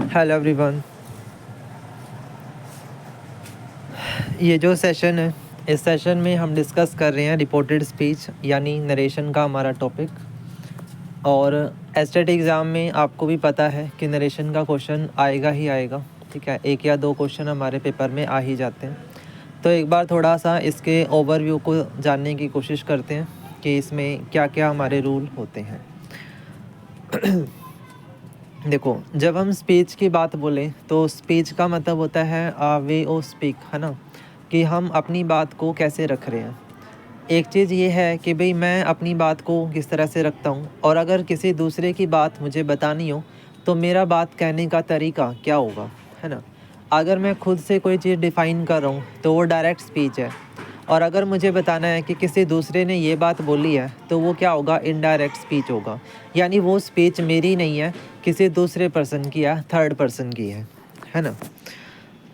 Hello everyone. ये जो session है, इस सेशन में हम डिस्कस कर रहे हैं रिपोर्टेड स्पीच यानी नरेशन का हमारा टॉपिक। और एसटेट एग्ज़ाम में आपको भी पता है कि नरेशन का क्वेश्चन आएगा ही आएगा। ठीक है, एक या दो क्वेश्चन हमारे पेपर में आ ही जाते हैं। तो एक बार थोड़ा सा इसके ओवरव्यू को जानने की कोशिश करते हैं कि इसमें क्या क्या हमारे रूल होते हैं। देखो, जब हम स्पीच की बात बोलें तो स्पीच का मतलब होता है वे ऑफ स्पीक, है ना, कि हम अपनी बात को कैसे रख रहे हैं। एक चीज़ ये है कि भाई मैं अपनी बात को किस तरह से रखता हूँ, और अगर किसी दूसरे की बात मुझे बतानी हो तो मेरा बात कहने का तरीका क्या होगा, है ना। अगर मैं खुद से कोई चीज़ डिफ़ाइन कर रहा हूँ तो वो डायरेक्ट स्पीच है, और अगर मुझे बताना है कि किसी दूसरे ने ये बात बोली है तो वो क्या होगा, इनडायरेक्ट स्पीच होगा। यानी वो स्पीच मेरी नहीं है, किसी दूसरे पर्सन की है, थर्ड पर्सन की है ना।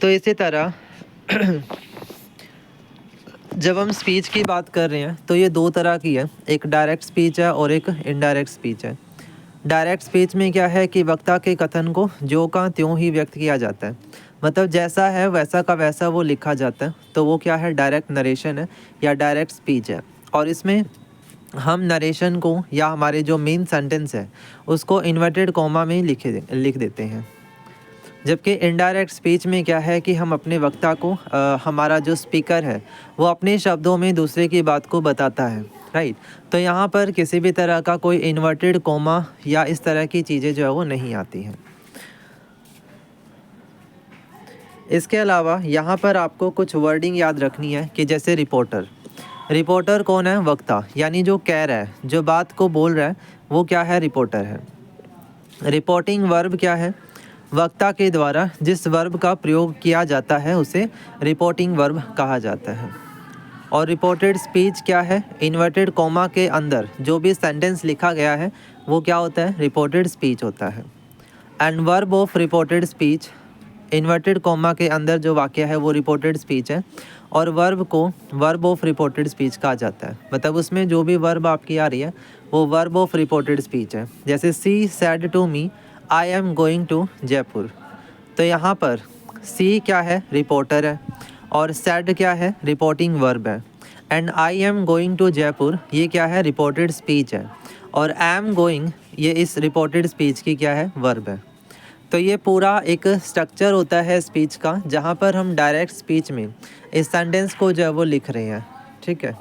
तो इसी तरह जब हम स्पीच की बात कर रहे हैं तो ये दो तरह की है, एक डायरेक्ट स्पीच है और एक इनडायरेक्ट स्पीच है। डायरेक्ट स्पीच में क्या है कि वक्ता के कथन को ज्यों का त्यों ही व्यक्त किया जाता है, मतलब जैसा है वैसा का वैसा वो लिखा जाता है, तो वो क्या है, डायरेक्ट नरेशन है या डायरेक्ट स्पीच है। और इसमें हम नरेशन को या हमारे जो मेन सेंटेंस है उसको इन्वर्टेड कॉमा में लिख देते हैं। जबकि इनडायरेक्ट स्पीच में क्या है कि हम अपने वक्ता को हमारा जो स्पीकर है वो अपने शब्दों में दूसरे की बात को बताता है, राइट। तो यहाँ पर किसी भी तरह का कोई इन्वर्टेड कॉमा या इस तरह की चीज़ें जो है वो नहीं आती हैं। इसके अलावा यहाँ पर आपको कुछ वर्डिंग याद रखनी है कि जैसे रिपोर्टर। रिपोर्टर कौन है, वक्ता, यानी जो कह रहा है, जो बात को बोल रहा है वो क्या है, रिपोर्टर है। रिपोर्टिंग वर्ब क्या है, वक्ता के द्वारा जिस वर्ब का प्रयोग किया जाता है उसे रिपोर्टिंग वर्ब कहा जाता है। और रिपोर्टेड स्पीच क्या है, इन्वर्टेड कॉमा के अंदर जो भी सेंटेंस लिखा गया है वो क्या होता है, रिपोर्टेड स्पीच होता है। And verb of reported speech, inverted comma के अंदर जो वाक्य है वो रिपोर्टेड स्पीच है, और वर्ब को वर्ब ऑफ रिपोर्टेड स्पीच कहा जाता है। मतलब उसमें जो भी वर्ब आपकी आ रही है वो वर्ब ऑफ रिपोर्टेड स्पीच है। जैसे she said to me I am going to Jaipur, तो यहाँ पर सी क्या है, रिपोर्टर है, और सैड क्या है, रिपोर्टिंग वर्ब है। And I am going to Jaipur ये क्या है, रिपोर्टेड स्पीच है, और आई एम गोइंग ये इस रिपोर्टेड स्पीच की क्या है, वर्ब है। तो ये पूरा एक स्ट्रक्चर होता है स्पीच का, जहाँ पर हम डायरेक्ट स्पीच में इस सेंटेंस को जो है वो लिख रहे हैं, ठीक है।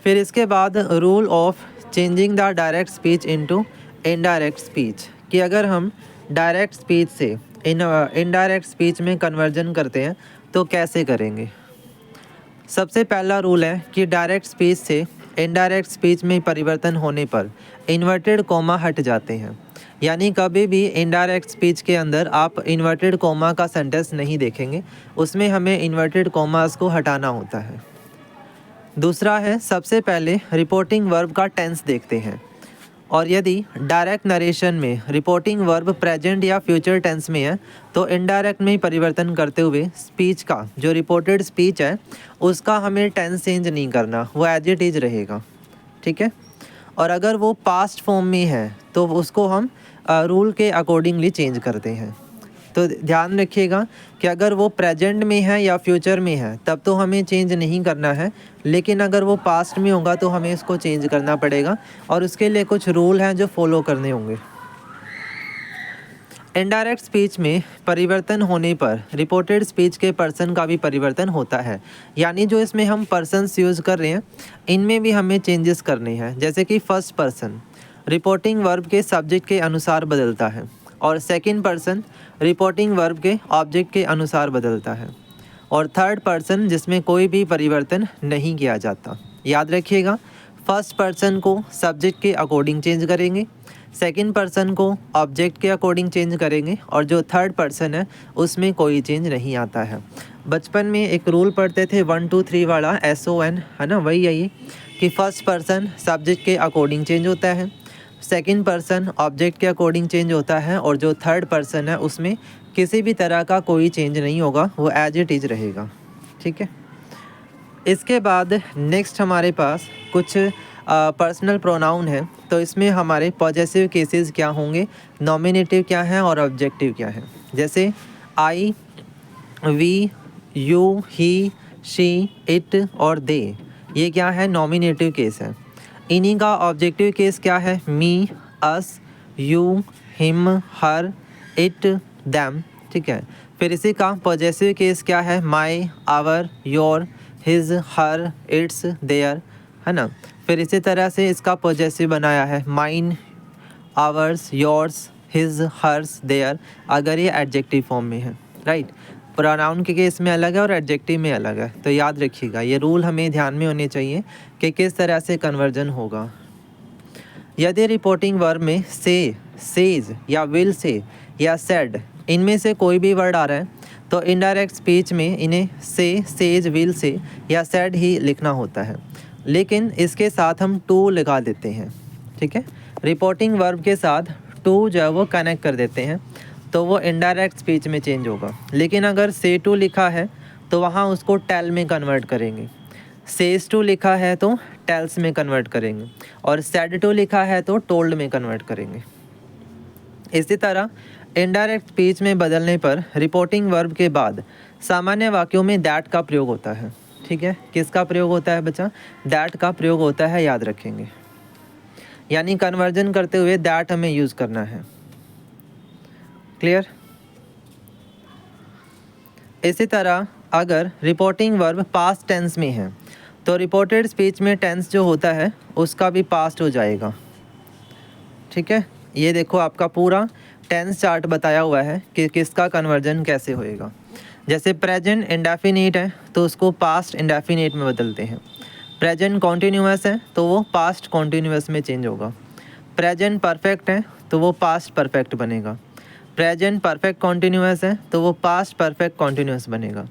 फिर इसके बाद rule of changing the direct speech into indirect speech, कि अगर हम डायरेक्ट स्पीच से इनडायरेक्ट स्पीच में कन्वर्जन करते हैं तो कैसे करेंगे। सबसे पहला रूल है कि डायरेक्ट स्पीच से इनडायरेक्ट स्पीच में परिवर्तन होने पर इन्वर्टेड कॉमा हट जाते हैं। यानी कभी भी इनडायरेक्ट स्पीच के अंदर आप इन्वर्टेड कॉमा का सेंटेंस नहीं देखेंगे, उसमें हमें इन्वर्टेड कॉमास को हटाना होता है। दूसरा है, सबसे पहले रिपोर्टिंग वर्ब का टेंस देखते हैं, और यदि डायरेक्ट नरेशन में रिपोर्टिंग वर्ब प्रेजेंट या फ्यूचर टेंस में है तो इनडायरेक्ट में परिवर्तन करते हुए स्पीच का जो रिपोर्टेड स्पीच है उसका हमें टेंस चेंज नहीं करना, वो एज इट इज रहेगा, ठीक है। और अगर वो पास्ट फॉर्म में है तो उसको हम रूल के अकॉर्डिंगली चेंज करते हैं। तो ध्यान रखिएगा कि अगर वो प्रेजेंट में है या फ्यूचर में है तब तो हमें चेंज नहीं करना है, लेकिन अगर वो पास्ट में होगा तो हमें इसको चेंज करना पड़ेगा, और उसके लिए कुछ रूल हैं जो फॉलो करने होंगे। इनडायरेक्ट स्पीच में परिवर्तन होने पर रिपोर्टेड स्पीच के पर्सन का भी परिवर्तन होता है, यानी जो इसमें हम पर्सन्स यूज़ कर रहे हैं इनमें भी हमें चेंजेस करने हैं। जैसे कि फर्स्ट पर्सन रिपोर्टिंग वर्ब के सब्जेक्ट के अनुसार बदलता है, और सेकंड पर्सन रिपोर्टिंग वर्ब के ऑब्जेक्ट के अनुसार बदलता है, और थर्ड पर्सन जिसमें कोई भी परिवर्तन नहीं किया जाता। याद रखिएगा, फर्स्ट पर्सन को सब्जेक्ट के अकॉर्डिंग चेंज करेंगे, सेकंड पर्सन को ऑब्जेक्ट के अकॉर्डिंग चेंज करेंगे, और जो थर्ड पर्सन है उसमें कोई चेंज नहीं आता है। बचपन में एक रूल पढ़ते थे 1 2 3 वाला, SON, है ना, वही है ये, कि फर्स्ट पर्सन सब्जेक्ट के अकॉर्डिंग चेंज होता है, सेकंड पर्सन ऑब्जेक्ट के अकॉर्डिंग चेंज होता है, और जो थर्ड पर्सन है उसमें किसी भी तरह का कोई चेंज नहीं होगा, वो एज इट इज रहेगा, ठीक है। इसके बाद नेक्स्ट हमारे पास कुछ पर्सनल प्रोनाउन है तो इसमें हमारे पॉजेसिव केसेस क्या होंगे, नॉमिनेटिव क्या है और ऑब्जेक्टिव क्या है। जैसे I, we, you, he, she, it और दे, ये क्या है, नॉमिनेटिव केस है। इन्हीं का ऑब्जेक्टिव केस क्या है, me, us, you, him, her, it, them. ठीक है। फिर इसी का पॉजेसिव केस क्या है, my, our, your, his, her, its, their, है ना। फिर इसी तरह से इसका पॉजेसिव बनाया है, mine, ours, yours, his, hers, their, अगर ये एडजेक्टिव फॉर्म में है, राइट। प्रोनाउन के केस में अलग है और एडजेक्टिव में अलग है, तो याद रखिएगा ये रूल हमें ध्यान में होने चाहिए कि किस तरह से कन्वर्जन होगा। यदि रिपोर्टिंग वर्ब में से, सेज या विल से या सेड, इनमें से कोई भी वर्ड आ रहा है तो इनडायरेक्ट स्पीच में इन्हें से, सेज, विल से या सेड ही लिखना होता है, लेकिन इसके साथ हम टू लगा देते हैं। ठीक है। रिपोर्टिंग वर्ब के साथ टू जो है वो कनेक्ट कर देते हैं तो वो इनडायरेक्ट स्पीच में चेंज होगा। लेकिन अगर से टू लिखा है तो वहाँ उसको टेल में कन्वर्ट करेंगे, सेज टू लिखा है तो टेल्स में कन्वर्ट करेंगे, और सेड टू लिखा है तो टोल्ड में कन्वर्ट करेंगे। इसी तरह इनडायरेक्ट स्पीच में बदलने पर रिपोर्टिंग वर्ब के बाद सामान्य वाक्यों में दैट का प्रयोग होता है। ठीक है। किसका प्रयोग होता है बच्चा, दैट का प्रयोग होता है, याद रखेंगे। यानी कन्वर्जन करते हुए दैट हमें यूज़ करना है। क्लियर। इसी तरह अगर रिपोर्टिंग वर्ब पास्ट टेंस में है तो रिपोर्टेड स्पीच में टेंस जो होता है उसका भी पास्ट हो जाएगा। ठीक है। ये देखो आपका पूरा टेंस चार्ट बताया हुआ है कि किसका कन्वर्जन कैसे होएगा। जैसे प्रेजेंट इंडेफिनिट है तो उसको पास्ट इंडेफिनिट में बदलते हैं। प्रेजेंट कॉन्टिन्यूअस है तो वो पास्ट कॉन्टिन्यूअस में चेंज होगा। प्रेजेंट परफेक्ट है तो वो पास्ट परफेक्ट बनेगा। प्रेजेंट परफेक्ट कॉन्टिन्यूअस है तो वो पास्ट परफेक्ट कॉन्टिन्यूअस बनेगा।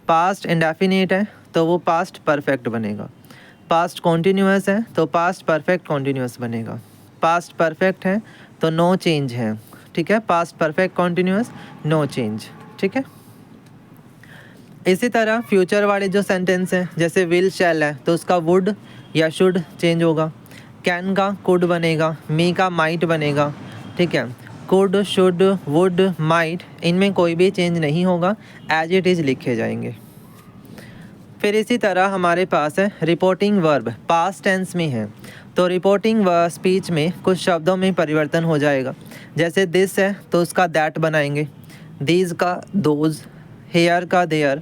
पास्ट इंडेफिनिट है तो वो पास्ट परफेक्ट बनेगा। पास्ट कॉन्टिन्यूअस है तो पास्ट परफेक्ट कॉन्टिन्यूअस बनेगा। पास्ट परफेक्ट है तो नो चेंज है। ठीक है। Past perfect continuous, no change. ठीक है। इसी तरह फ्यूचर वाले जो सेंटेंस हैं जैसे विल, शैल है तो उसका वुड या शुड चेंज होगा। कैन का कुड बनेगा, मी का माइट बनेगा। ठीक है। कुड, शुड, वुड, माइट, इनमें कोई भी चेंज नहीं होगा, एज इट इज़ लिखे जाएंगे। फिर इसी तरह हमारे पास है रिपोर्टिंग वर्ब पास्ट टेंस में है तो रिपोर्टिंग वर्ब स्पीच में कुछ शब्दों में परिवर्तन हो जाएगा। जैसे दिस है तो उसका दैट बनाएंगे, दीज का दोज, हेयर का देयर,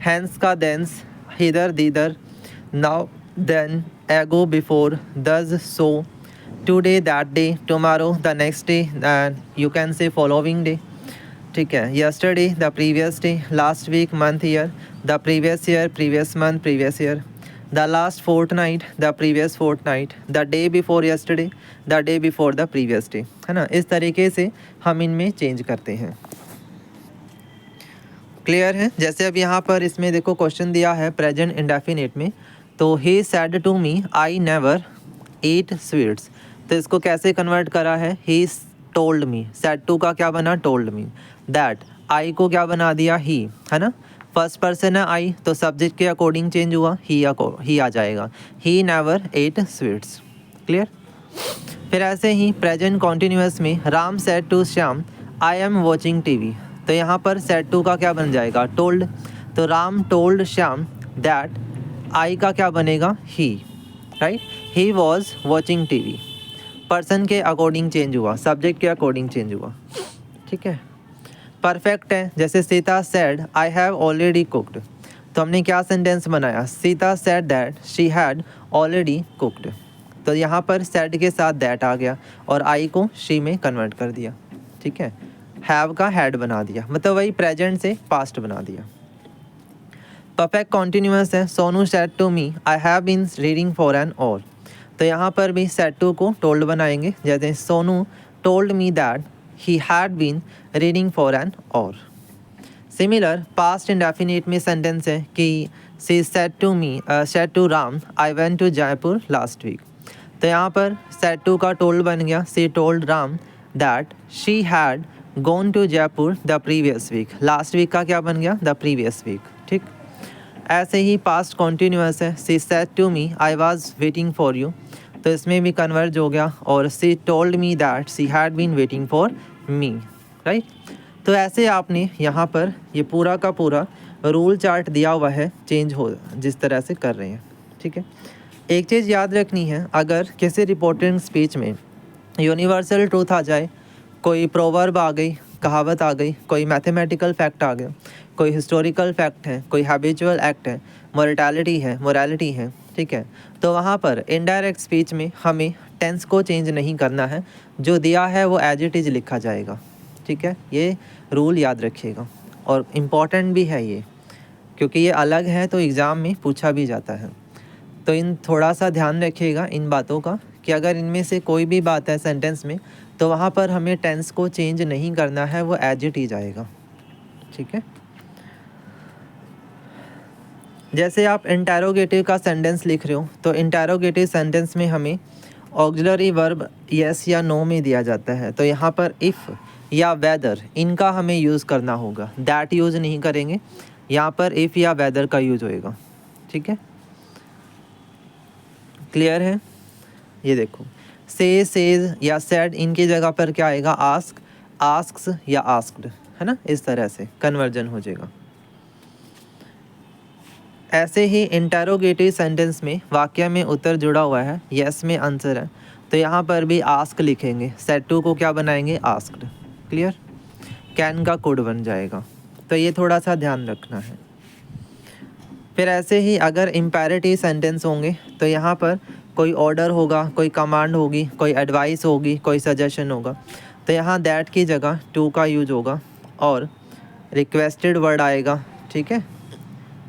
हैंस का thence, hither thither, now then, ago before, thus so, today that day, tomorrow the next day, and you can say following day. ठीक है। Yesterday, the previous day, last week, month, year, the previous year, previous month, previous year, the last fortnight, the previous fortnight, the day before yesterday, the day before the previous day, है ना। इस तरीके से हम इनमें change करते हैं। Clear है। जैसे अब यहाँ पर इसमें देखो क्वेश्चन दिया है प्रेजेंट इंडेफिनिट में, तो he said to me I never eat sweets, तो इसको कैसे कन्वर्ट करा है, he told me, said to का क्या बना, टोल्ड मी, दैट, आई को क्या बना दिया, ही, है ना। फर्स्ट पर्सन है आई तो सब्जेक्ट के अकॉर्डिंग चेंज हुआ, ही आ जाएगा, he never ate sweets. Clear. फिर ऐसे ही प्रेजेंट कॉन्टिन्यूअस में Ram said to Shyam I am watching TV, तो यहाँ पर सेड टू का क्या बन जाएगा, टोल्ड, तो Ram told Shyam that, I का क्या बनेगा, he, right, he was watching TV. Person के अकॉर्डिंग चेंज हुआ, सब्जेक्ट के अकॉर्डिंग चेंज हुआ। ठीक है। परफेक्ट है जैसे Sita said I have already cooked, तो हमने क्या सेंटेंस बनाया, Sita said that she had already cooked, तो यहाँ पर सेड के साथ दैट आ गया और आई को शी में कन्वर्ट कर दिया। ठीक है। हैव का हैड बना दिया, मतलब वही प्रेजेंट से पास्ट बना दिया। परफेक्ट कॉन्टिन्यूअस है, Sonu said to me I have been reading for an hour, तो यहाँ पर भी सेड टू को टोल्ड बनाएंगे, जैसे Sonu told me that he had been reading for an hour. Similar past indefinite में सेंटेंस है कि she said to me, said to Ram I went to Jaipur last week, तो यहाँ पर सेड टू का टोल्ड बन गया, she told Ram that she had gone to Jaipur the previous week, last week का क्या बन गया, द प्रीवियस वीक। ठीक। ऐसे ही पास्ट कॉन्टिन्यूअस है, she said to me I was waiting for you, तो इसमें भी कन्वर्ज हो गया। और she told me that she had been waiting for me, right. तो ऐसे आपने यहाँ पर ये पूरा का पूरा रूल चार्ट दिया हुआ है, चेंज हो जिस तरह से कर रहे हैं, ठीक है। एक चीज़ याद रखनी है, अगर किसी रिपोर्टिंग स्पीच में यूनिवर्सल ट्रूथ आ जाए, कोई प्रोवर्ब आ गई, कहावत आ गई, कोई मैथमेटिकल फैक्ट आ गया, कोई हिस्टोरिकल फैक्ट है, कोई हैबिचुअल एक्ट है, मोरालिटी है, ठीक है, तो वहाँ पर इनडायरेक्ट स्पीच में हमें टेंस को चेंज नहीं करना है, जो दिया है वो एज इट इज़ लिखा जाएगा, ठीक है। ये रूल याद रखिएगा और इम्पॉर्टेंट भी है ये, क्योंकि ये अलग है तो एग्ज़ाम में पूछा भी जाता है। तो इन थोड़ा सा ध्यान रखिएगा इन बातों का, कि अगर इनमें से कोई भी बात है सेंटेंस में, तो वहाँ पर हमें टेंस को चेंज नहीं करना है, वो एज इट इज़ आएगा, ठीक है। जैसे आप इंटरोगेटिव का सेंटेंस लिख रहे हो, तो इंटरोगेटिव सेंटेंस में हमें ऑक्सिलरी वर्ब यस या नो में दिया जाता है, तो यहाँ पर इफ़ या वेदर इनका हमें यूज़ करना होगा, दैट यूज़ नहीं करेंगे, यहाँ पर इफ़ या वेदर का यूज़ होएगा, ठीक है। क्लियर है? ये देखो, से, सेज या सेड, इनकी जगह पर क्या आएगा, आस्क, आस्क्स या आस्क्ड, है ना, इस तरह से कन्वर्जन हो जाएगा। ऐसे ही इंटरोगेटिव सेंटेंस में वाक्य में उत्तर जुड़ा हुआ है, यस में आंसर है, तो यहाँ पर भी आस्क लिखेंगे, सेड टू को क्या बनाएंगे, आस्क्ड। क्लियर? कैन का कुड बन जाएगा, तो ये थोड़ा सा ध्यान रखना है। फिर ऐसे ही अगर इम्पेरेटिव सेंटेंस होंगे, तो यहाँ पर कोई ऑर्डर होगा, कोई कमांड होगी, कोई एडवाइस होगी, कोई सजेशन होगा, तो यहाँ दैट की जगह टू का यूज होगा और रिक्वेस्टेड वर्ड आएगा, ठीक है।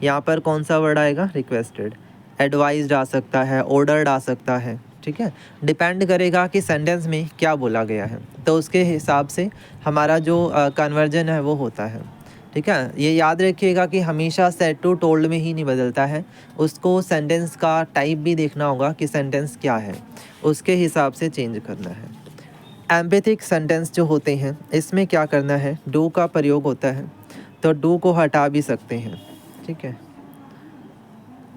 यहाँ पर कौन सा वर्ड आएगा, रिक्वेस्टेड। एडवाइस्ड आ सकता है, ऑर्डर्ड आ सकता है, ठीक है, डिपेंड करेगा कि सेंटेंस में क्या बोला गया है, तो उसके हिसाब से हमारा जो कन्वर्जन है वो होता है, ठीक है। ये याद रखिएगा कि हमेशा सेड टू टोल्ड में ही नहीं बदलता है, उसको सेंटेंस का टाइप भी देखना होगा कि सेंटेंस क्या है, उसके हिसाब से चेंज करना है। एम्पैथिक सेंटेंस जो होते हैं, इसमें क्या करना है, डू का प्रयोग होता है, तो डू को हटा भी सकते हैं, ठीक है।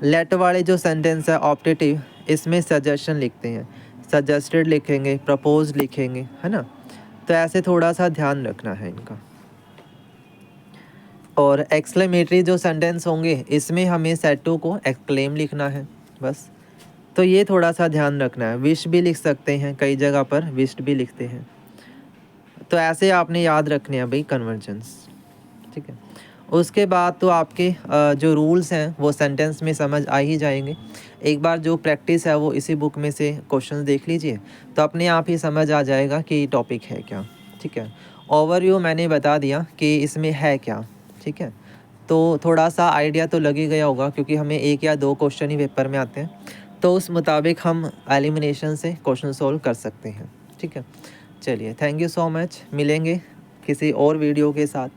लेट वाले जो सेंटेंस है ऑप्टेटिव, इसमें सजेशन लिखते हैं, सजेस्टेड लिखेंगे, प्रपोज लिखेंगे, है ना, तो ऐसे थोड़ा सा ध्यान रखना है इनका। और एक्सक्लेमेटरी जो सेंटेंस होंगे, इसमें हमें सेड टू को एक्सक्लेम लिखना है, बस। तो ये थोड़ा सा ध्यान रखना है। विश भी लिख सकते हैं, कई जगह पर विश्ड भी लिखते हैं, तो ऐसे आपने याद रखने हैं भाई कन्वर्जन्स, ठीक है। उसके बाद तो आपके जो रूल्स हैं वो सेंटेंस में समझ आ ही जाएंगे। एक बार जो प्रैक्टिस है वो इसी बुक में से क्वेश्चन देख लीजिए, तो अपने आप ही समझ आ जाएगा कि टॉपिक है क्या, ठीक है। ओवरव्यू मैंने बता दिया कि इसमें है क्या, ठीक है, तो थोड़ा सा आइडिया तो लग ही गया होगा, क्योंकि हमें 1 या 2 क्वेश्चन ही पेपर में आते हैं, तो उस मुताबिक हम एलिमिनेशन से क्वेश्चन सॉल्व कर सकते हैं, ठीक है। चलिए, थैंक यू सो मच, मिलेंगे किसी और वीडियो के साथ।